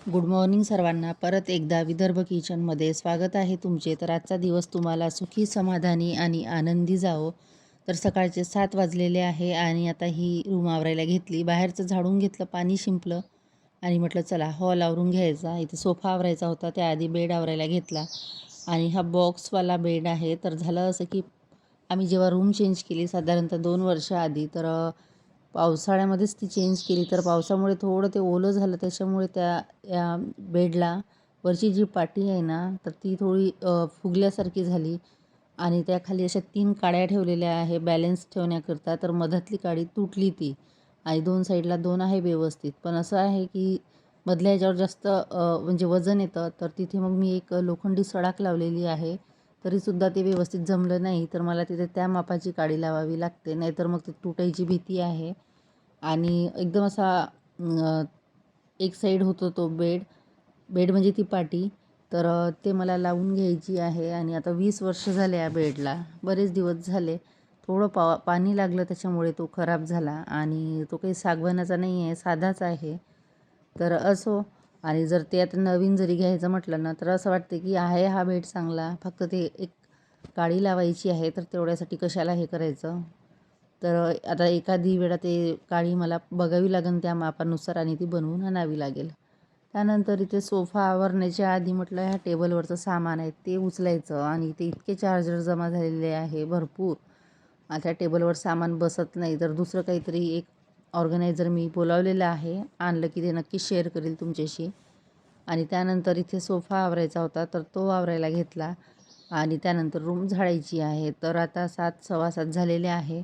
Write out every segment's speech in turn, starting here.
Good morning सर्वांना. परत एकदा विदर्भ किचनमध्ये स्वागत आहे तुमचे. तर आजचा दिवस तुम्हाला सुखी, समाधानी आणि आनंदी जावो. तर सकाळचे 7 वाजलेले आहे आणि आता ही रूम आवरायला घेतली. बाहेरचं झाडून घेतलं, पाणी शिंपलं आणि म्हटलं चला हॉल आवरून घ्यायचा. इथे सोफा आवरायचा होता, त्याआधी बेड आवरायला घेतला आणि हा बॉक्सवाला बेड आहे. तर झालं असं की आम्ही जेव्हा रूम चेंज केली साधारणतः 2 वर्ष आधी, तर पावसाळ्यामध्येच ती चेंज केली. तर पावसामुळे थोडं ते ओलं झालं, त्याच्यामुळे त्या या बेडला वरची जी पाटी आहे ना, तर ती थोडी फुगल्यासारखी झाली आणि त्याखाली अशा 3 काड्या ठेवलेल्या आहे बॅलन्स ठेवण्याकरता. तर मधातली काडी तुटली ती आणि 2 साईडला 2 आहे व्यवस्थित. पण असं आहे की मधल्या ह्याच्यावर जास्त म्हणजे वजन येतं, तर तिथे मग मी एक लोखंडी सळाक लावलेली आहे. तरीसुद्धा ते व्यवस्थित जमलं नाही, तर मला तिथे त्या मापाची काडी लावावी लागते, नाहीतर मग ते तुटायची भीती आहे. आणि एकदम असा एक साईड होतो तो बेड बेड म्हणजे ती पाटी. तर ते मला लावून घ्यायची आहे आणि आता 20 वर्ष झाले या बेडला. बरेच दिवस झाले. थोडं पाणी लागलं, त्याच्यामुळे तो खराब झाला आणि तो काही सागवानाचा नाही आहे, साधाच आहे. तर असो. आणि जर ते आता नवीन जरी घ्यायचं म्हटलं ना, तर असं वाटतं की आहे हा बेड चांगला, फक्त ते एक काडी लावायची आहे, तर तेवढ्यासाठी कशाला हे करायचं. तर आता एखादी वेळा ते काडी मला बघावी लागेल त्या मापानुसार आणि ती बनवून आणावी लागेल. त्यानंतर इथे सोफा आवरण्याच्या आधी म्हटलं ह्या टेबलवरचं सामान आहे ते उचलायचं आणि ते इतके चार्जर जमा झालेले आहे भरपूर. त्या टेबलवर सामान बसत नाही, तर दुसरं काहीतरी एक ऑर्गनायझर मी बोलावलेलं आहे. आणलं की ते नक्की शेअर करेल तुमच्याशी. आणि त्यानंतर इथे सोफा आवरायचा होता, तर तो आवरायला घेतला आणि त्यानंतर रूम झाडायची आहे. तर आता 7 सव्वा 7 झालेले आहे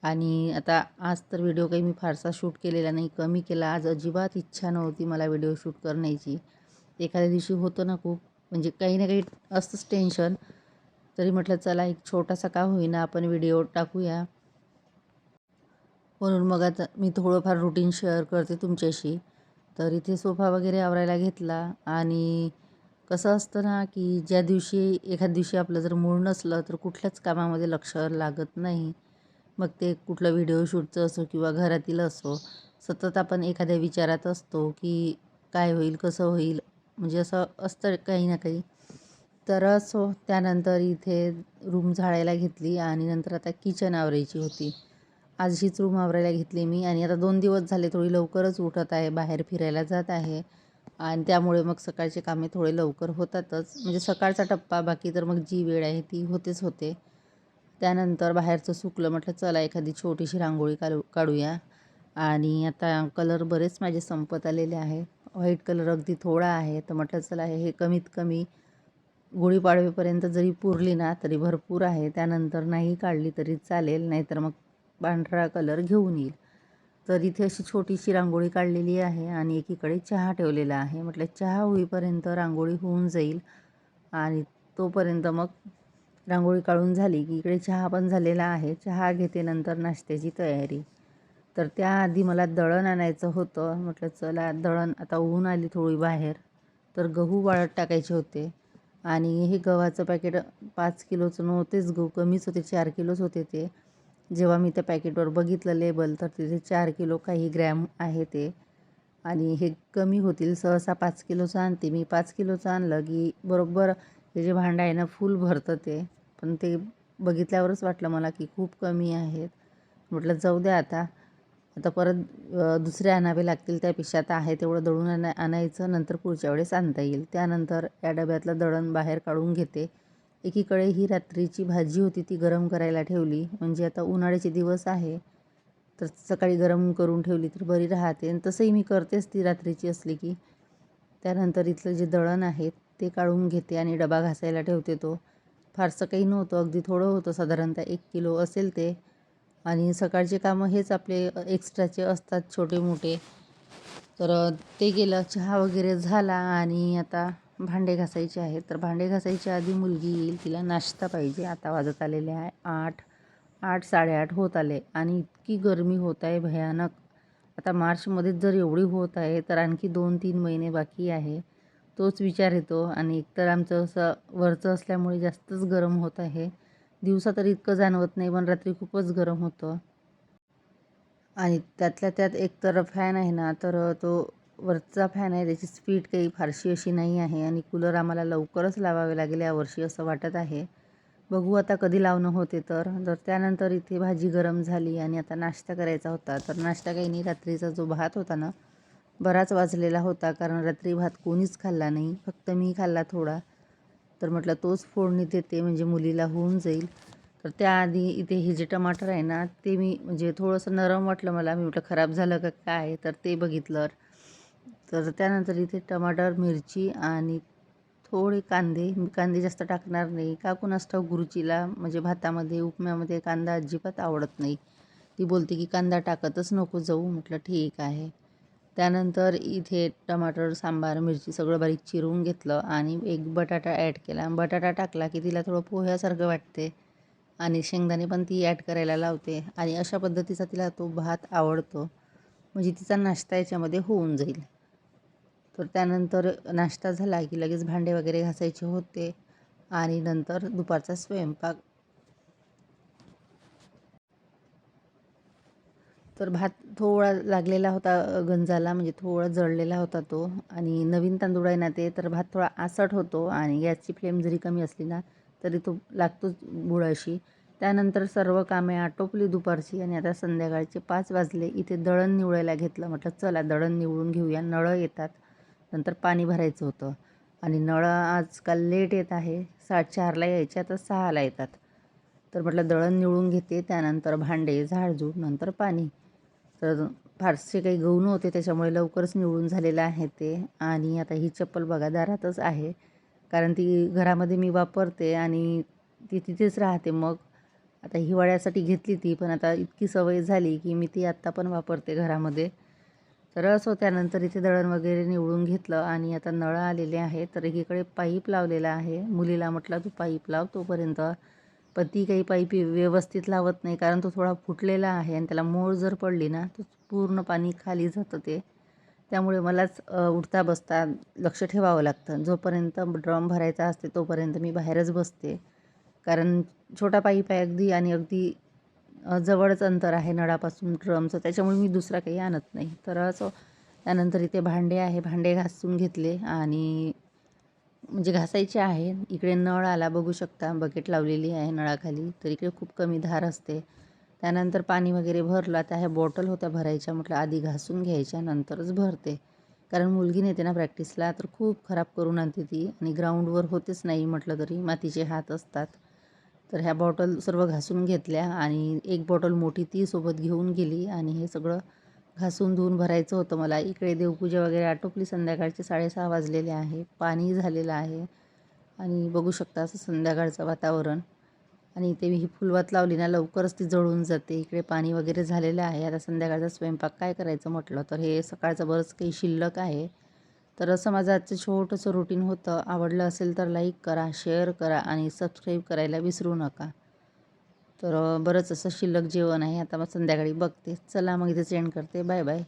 आणि आता आज तर व्हिडिओ काही मी फारसा शूट केलेला नाही, कमी केला. आज अजिबात इच्छा नव्हती मला व्हिडिओ शूट करण्याची. एखाद्या दिवशी होतं ना खूप, म्हणजे काही ना काही असतंच टेन्शन. तरी म्हटलं चला एक छोटासा का होईना आपण व्हिडिओ टाकूया. म्हणून मग आता मी थोडंफार रुटीन शेअर करते तुमच्याशी. तर इथे सोफा वगैरे आवरायला घेतला आणि कसं असतं ना, की ज्या दिवशी एखाद्या दिवशी आपलं जर मूड नसलं, तर कुठल्याच कामामध्ये लक्ष लागत नाही. मग ते कुठलं व्हिडिओ शूटचं असो किंवा घरातील असो, सतत आपण एखाद्या विचारात असतो, की काय होईल, कसं होईल, म्हणजे असं असतं काही ना काही. तर असो, त्यानंतर इथे रूम झाडायला घेतली आणि नंतर आता किचन आवरायची होती. आज हीच रूम आवरायला घेतली मी आणि आता 2 दिवस झाले थोडी लवकरच उठत आहे, बाहेर फिरायला जात आहे आणि त्यामुळे मग सकाळचे कामे थोडे लवकर होतातच. म्हणजे सकाळचा टप्पा, बाकी तर मग जी वेळ आहे ती होतेच होते. त्यानंतर बाहेरचं सुकलं, म्हटलं चला एखादी छोटीशी रांगोळी काढूया आणि आता कलर बरेच माझे संपत आलेले आहे. व्हाईट कलर अगदी थोडा आहे, तर म्हटलं चला हे कमीत कमी गुढीपाडवेपर्यंत जरी पुरली ना तरी भरपूर आहे. त्यानंतर नाही काढली तरी चालेल, नाहीतर मग पांढरा कलर घेऊन येईल. तर इथे अशी छोटीशी रांगोळी काढलेली आहे आणि एकीकडे चहा ठेवलेला आहे. म्हटलं चहा होईपर्यंत रांगोळी होऊन जाईल आणि तोपर्यंत मग रांगोळी काढून झाली की इकडे चहा पण झालेला आहे. चहा घेते, नंतर नाश्त्याची तयारी. तर त्याआधी मला दळण आणायचं होतं. म्हटलं चला दळण, आता ऊन आली थोडी बाहेर, तर गहू वाळत टाकायचे होते आणि हे गव्हाचं पॅकेट 5 किलोचं नव्हतेच, गहू कमीच होते, 4 किलोच होते ते. जेव्हा मी त्या पॅकेटवर बघितलं लेबल, तर तिथे 4 किलो काही ग्रॅम आहे ते आणि हे कमी होतील. सहसा 5 किलोचं आणते मी. 5 किलोचं आणलं की बरोबर हे जे भांडं आहे ना फुल भरतं ते. पण ते बघितल्यावरच वाटलं मला की खूप कमी आहेत. म्हटलं जाऊ द्या आता. आता परत दुसरे आणावे लागतील, त्यापेक्षा आता आहे तेवढं दळून आणायचं, नंतर पुढच्या वेळेस आणता येईल. त्यानंतर या डब्यातलं दळण बाहेर काढून घेते. एकीकडे ही रात्रीची भाजी होती ती गरम करायला ठेवली, म्हणजे आता उन्हाळ्याचे दिवस आहे, तर सकाळी गरम करून ठेवली तर बरी राहते आणि तसंही मी करतेच ती रात्रीची असली की. त्यानंतर इथलं जे दळण आहे ते काढून घेते आणि डबा घासायला ठेवते. तो फारसं काही नव्हतं, अगदी थोडं होतं, साधारणतः 1 किलो असेल ते. आणि सकाळचे कामं हेच आपले एक्स्ट्राचे असतात छोटे मोठे. तर ते केलं, चहा वगैरे झाला आणि आता भांडे घासायचे आहेत. तर भांडे घासायच्या आधी मुलगी येईल, तिला नाश्ता पाहिजे. आता वाजत आलेले आहे 8, 8 साडेआठ होत आले आणि इतकी गरमी होत आहे भयानक. आता मार्चमध्येच जर एवढी होत आहे, तर आणखी 2-3 महिने बाकी आहे. तोच विचार येतो आणि एकतर आमचं असं वरचं असल्यामुळे जास्तच गरम होत आहे. दिवसा तर इतकं जाणवत नाही, पण रात्री खूपच गरम होतं. आणि त्यातल्या त्यात एकतर फॅन आहे ना, तर तो वरचा फॅन आहे त्याची स्पीड काही फारशी अशी नाही आहे आणि कूलर आम्हाला लवकरच लावावे लागेल यावर्षी असं वाटत आहे. बघू आता कधी लावणं होते तर त्यानंतर इथे भाजी गरम झाली आणि आता नाश्ता करायचा होता. तर नाश्ता काही नाही, रात्रीचा जो भात होता ना बराच वाजलेला होता, कारण रात्री भात कोणीच खाल्ला नाही, फक्त मी खाल्ला थोडा. तर म्हटलं तोच फोडणी देते म्हणजे मुलीला होऊन जाईल. तर त्याआधी इथे हे जे टमाटर आहे ना ते मी म्हणजे थोडंसं नरम वाटलं मला, मी म्हटलं खराब झालं का काय, तर ते बघितलं. तर त्यानंतर इथे टमाटर, मिरची आणि थोडे कांदे, मी कांदे जास्त टाकणार नाही का कुणास ठाऊक गुरुचीला म्हणजे भातामध्ये उपम्यामध्ये कांदा अजिबात आवडत नाही. ती बोलते की कांदा टाकतच नको जाऊ. म्हटलं ठीक आहे. त्यानंतर इथे टमाटर, सांबार, मिरची सगळं बारीक चिरून घेतलं आणि एक बटाटा ॲड केला. बटाटा टाकला की तिला थोडं पोह्यासारखं वाटते आणि शेंगदाणे पण ती ॲड करायला लावते आणि अशा पद्धतीचा तिला तो भात आवडतो. म्हणजे तिचा नाश्ता याच्यामध्ये होऊन जाईल. तर त्यानंतर नाश्ता झाला की लगेच भांडे वगैरे घासायचे होते आणि नंतर दुपारचा स्वयंपाक. तर भात थोडा लागलेला होता गंजाला, म्हणजे थोडा जळलेला होता तो आणि नवीन तांदूळ आहे ना ते, तर भात थोडा आसट होतो आणि गॅसची फ्लेम जरी कमी असली ना तरी तो लागतोच बुडाशी. त्यानंतर सर्व कामे आटोपली दुपारची आणि आता संध्याकाळचे 5 वाजले. इथे दळण निवडायला घेतलं. म्हटलं चला दळण निवडून घेऊया, नळं येतात. नंतर पाणी भरायचं होतं आणि नळं आजकाल लेट येत आहे, 4:30ला यायच्या तर 6ला येतात. तर म्हटलं दळण निवडून घेते, त्यानंतर भांडे, झाडझूड, नंतर पाणी. तर फारसे काही गहू नव्हते त्याच्यामुळे लवकरच निवडून झालेलं आहे ते. आणि आता ही चप्पल बघा दारातच आहे, कारण ती घरामध्ये मी वापरते आणि ती तिथेच राहते. मग आता हिवाळ्यासाठी घेतली ती, पण आता इतकी सवय झाली की मी ती आत्ता पण वापरते घरामध्ये. तर असं त्यानंतर इथे दळण वगैरे निवडून घेतलं आणि आता नळं आलेले आहे. तर एकीकडे पाईप लावलेला आहे. मुलीला म्हटलं तू पाईप लाव तोपर्यंत, पण ती काही पाईप व्यवस्थित लावत नाही, कारण तो थोडा फुटलेला आहे आणि त्याला मोळ जर पडली ना तर पूर्ण पाणी खाली जातं ते. त्यामुळे मलाच उठता बसता लक्ष ठेवावं लागतं. जोपर्यंत ड्रम भरायचा असते तोपर्यंत मी बाहेरच बसते, कारण छोटा पाईप आहे अगदी आणि अगदी जवळच अंतर आहे नळापासून ड्रमचं, त्याच्यामुळे मी दुसरा काही आणत नाही. तर असं त्यानंतर इथे भांडे आहे, भांडे घासून घेतले आणि म्हणजे घासायचे आहे. इकडे नळ आला बघू शकता, बकेट लावलेली आहे नळाखाली, तर इकडे खूप कमी धार असते. त्यानंतर पाणी वगैरे भरलं. आता ह्या बॉटल होत्या भरायच्या, म्हटलं आधी घासून घ्यायच्या नंतरच भरते, कारण मुलगी नेते ना प्रॅक्टिसला, तर खूप खराब करून आणते ती आणि ग्राउंडवर होतेच नाही म्हटलं तरी मातीचे हात असतात. तर ह्या बॉटल सर्व घासून घेतल्या आणि एक बॉटल मोठी ती सोबत घेऊन गेली आणि हे सगळं घासून धुवून भरायचं होतं मला. इकडे देवपूजा वगैरे आटोपली, संध्याकाळचे 6:30 वाजलेले आहे, पाणी झालेलं आहे आणि बघू शकता असं संध्याकाळचं वातावरण. आणि इथे मी ही फुलवात लावली ना लवकरच ती जळून जाते. इकडे पाणी वगैरे झालेलं आहे. आता संध्याकाळचा स्वयंपाक काय करायचं म्हटलं तर हे सकाळचं बरंच काही शिल्लक आहे. तर असं माझं आजचं छोटंसं रुटीन होतं. आवडलं असेल तर लाईक करा, शेअर करा आणि सबस्क्राईब करायला विसरू नका. तर बरंच असं शिल्लक जेवण आहे. आता मग संध्याकाळी बघते. चला मग इथे सेंड करते. Bye bye.